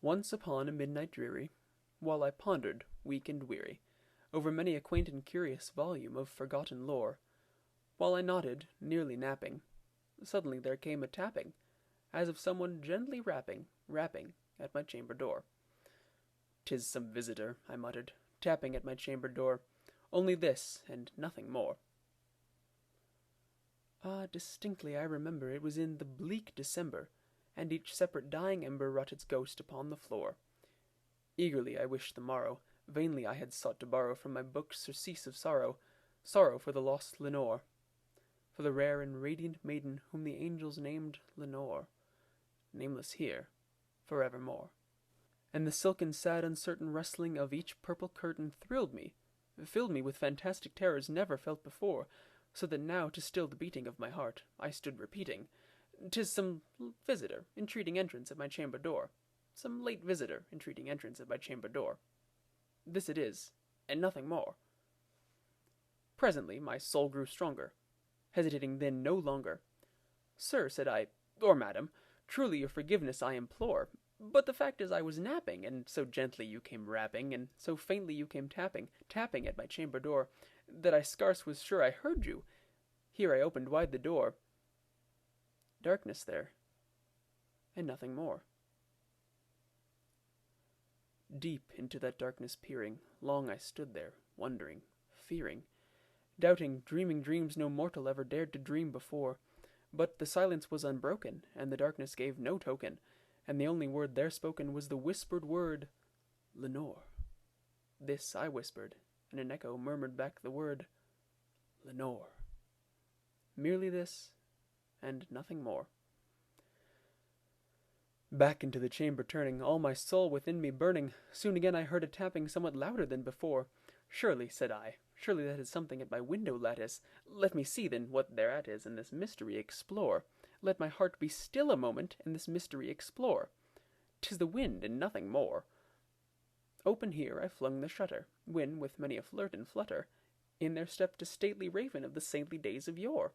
Once upon a midnight dreary, while I pondered, weak and weary, over many a quaint and curious volume of forgotten lore, while I nodded, nearly napping, suddenly there came a tapping, as of someone gently rapping at my chamber door. "'Tis some visitor," I muttered, "tapping at my chamber door. Only this, and nothing more." Ah, distinctly I remember it was in the bleak December, and each separate dying ember wrought its ghost upon the floor. Eagerly I wished the morrow, vainly I had sought to borrow from my books surcease of sorrow, sorrow for the lost Lenore, for the rare and radiant maiden whom the angels named Lenore, nameless here, forevermore. And the silken, sad, uncertain rustling of each purple curtain thrilled me, filled me with fantastic terrors never felt before, so that now, to still the beating of my heart, I stood repeating, "'Tis some visitor entreating entrance at my chamber door, some late visitor entreating entrance at my chamber door. This it is, and nothing more." Presently my soul grew stronger, hesitating then no longer. "Sir," said I, "or madam, truly your forgiveness I implore, but the fact is I was napping, and so gently you came rapping, and so faintly you came tapping at my chamber door, that I scarce was sure I heard you. Here I opened wide the door. Darkness there, and nothing more." Deep into that darkness peering, long I stood there, wondering, fearing, doubting, dreaming dreams no mortal ever dared to dream before. But the silence was unbroken, and the darkness gave no token, and the only word there spoken was the whispered word, "Lenore." This I whispered, and an echo murmured back the word, "Lenore." Merely this, and nothing more. Back into the chamber turning, all my soul within me burning, soon again I heard a tapping somewhat louder than before. "Surely," said I, "surely that is something at my window lattice. Let me see, then, what thereat is, and this mystery explore. Let my heart be still a moment, and this mystery explore. 'Tis the wind, and nothing more." Open here I flung the shutter, when, with many a flirt and flutter, in there stepped a stately raven of the saintly days of yore.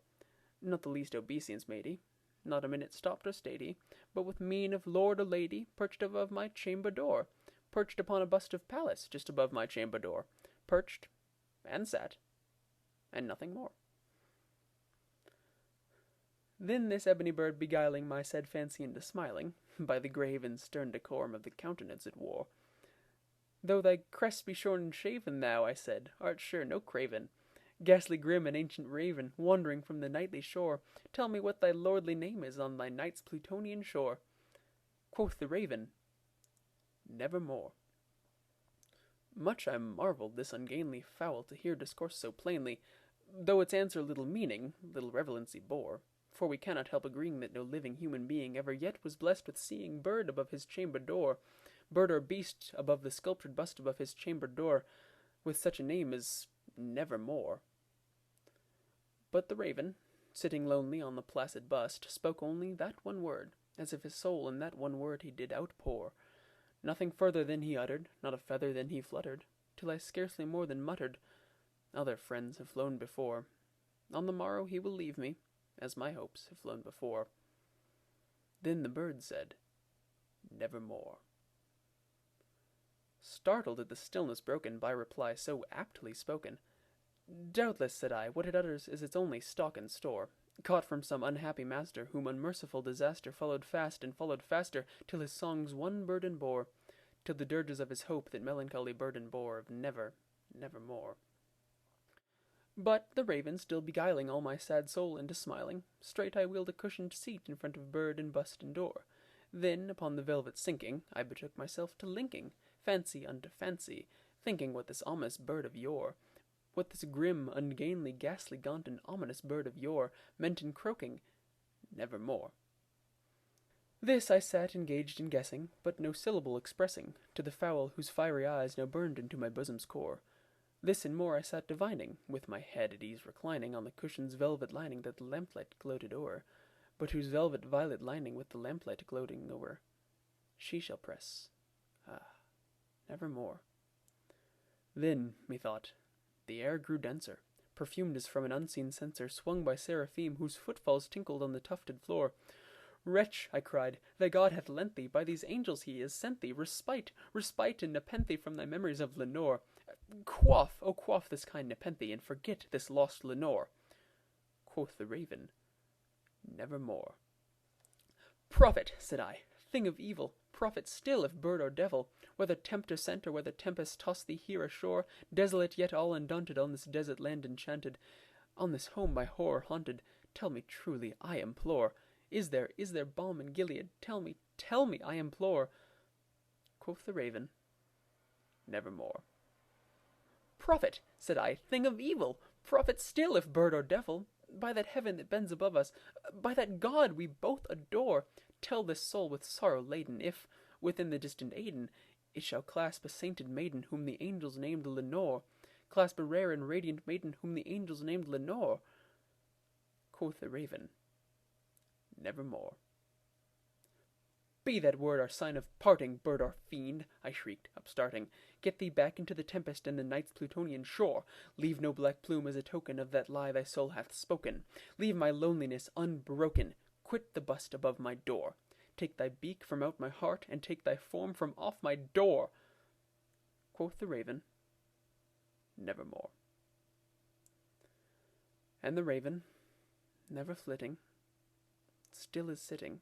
Not the least obeisance made he, not a minute stopped or stayed he, but with mien of lord or lady, perched above my chamber door, perched upon a bust of Pallas just above my chamber door, perched, and sat, and nothing more. Then this ebony bird beguiling my said fancy into smiling, by the grave and stern decorum of the countenance it wore. "Though thy crest be shorn and shaven, thou," I said, "art sure no craven. Ghastly grim and ancient raven, wandering from the nightly shore, tell me what thy lordly name is on thy night's Plutonian shore." Quoth the raven, "Nevermore." Much I marvelled this ungainly fowl to hear discourse so plainly, though its answer little meaning, little relevancy bore. For we cannot help agreeing that no living human being ever yet was blessed with seeing bird above his chamber door, bird or beast above the sculptured bust above his chamber door, with such a name as Nevermore. But the raven, sitting lonely on the placid bust, spoke only that one word, as if his soul in that one word he did outpour. Nothing further than he uttered, not a feather than he fluttered, till I scarcely more than muttered, "Other friends have flown before. On the morrow he will leave me, as my hopes have flown before." Then the bird said, "Nevermore." Startled at the stillness broken by reply so aptly spoken, "Doubtless," said I, "what it utters is its only stock and store, caught from some unhappy master, whom unmerciful disaster followed fast and followed faster, till his songs one burden bore, till the dirges of his hope that melancholy burden bore of nevermore." But the raven still beguiling all my sad soul into smiling, straight I wheeled a cushioned seat in front of bird and bust and door. Then, upon the velvet sinking, I betook myself to linking fancy unto fancy, thinking what this ominous bird of yore, what this grim, ungainly, ghastly, gaunt, and ominous bird of yore meant in croaking, "Nevermore." This I sat engaged in guessing, but no syllable expressing, to the fowl whose fiery eyes now burned into my bosom's core. This and more I sat divining, with my head at ease reclining on the cushion's velvet lining that the lamplight gloated o'er, but whose velvet violet lining with the lamplight gloating o'er, she shall press, nevermore. Then, methought, the air grew denser, perfumed as from an unseen censer swung by seraphim whose footfalls tinkled on the tufted floor. Wretch, I cried, thy God hath lent thee, by these angels he has sent thee, respite, respite, and nepenthe from thy memories of Lenore. Quaff, oh quaff this kind nepenthe, and forget this lost Lenore. Quoth the raven, nevermore. Prophet, said I, thing of evil, prophet still, if bird or devil, whether tempter sent or whether tempest toss thee here ashore, desolate yet all undaunted, on this desert land enchanted, on this home by horror haunted, tell me truly, I implore, is there balm in Gilead? Tell me, I implore. Quoth the raven, nevermore. Prophet, said I, thing of evil, prophet still, if bird or devil, by that heaven that bends above us, by that God we both adore, tell this soul with sorrow laden, if, within the distant Aidenn, it shall clasp a sainted maiden whom the angels named Lenore, clasp a rare and radiant maiden whom the angels named Lenore. Quoth the raven, nevermore. Be that word our sign of parting, bird or fiend, I shrieked, upstarting. Get thee back into the tempest and the night's Plutonian shore. Leave no black plume as a token of that lie thy soul hath spoken. Leave my loneliness unbroken. Quit the bust above my door. Take thy beak from out my heart, and take thy form from off my door. Quoth the raven, nevermore. And the raven, never flitting, still is sitting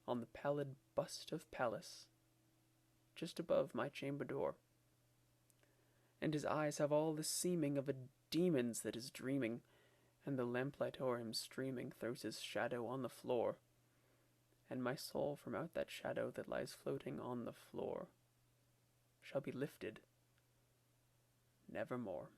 on the pallid bust of Pallas, just above my chamber door. And his eyes have all the seeming of a demon's that is dreaming, and the lamplight o'er him streaming throws his shadow on the floor, and my soul from out that shadow that lies floating on the floor shall be lifted nevermore.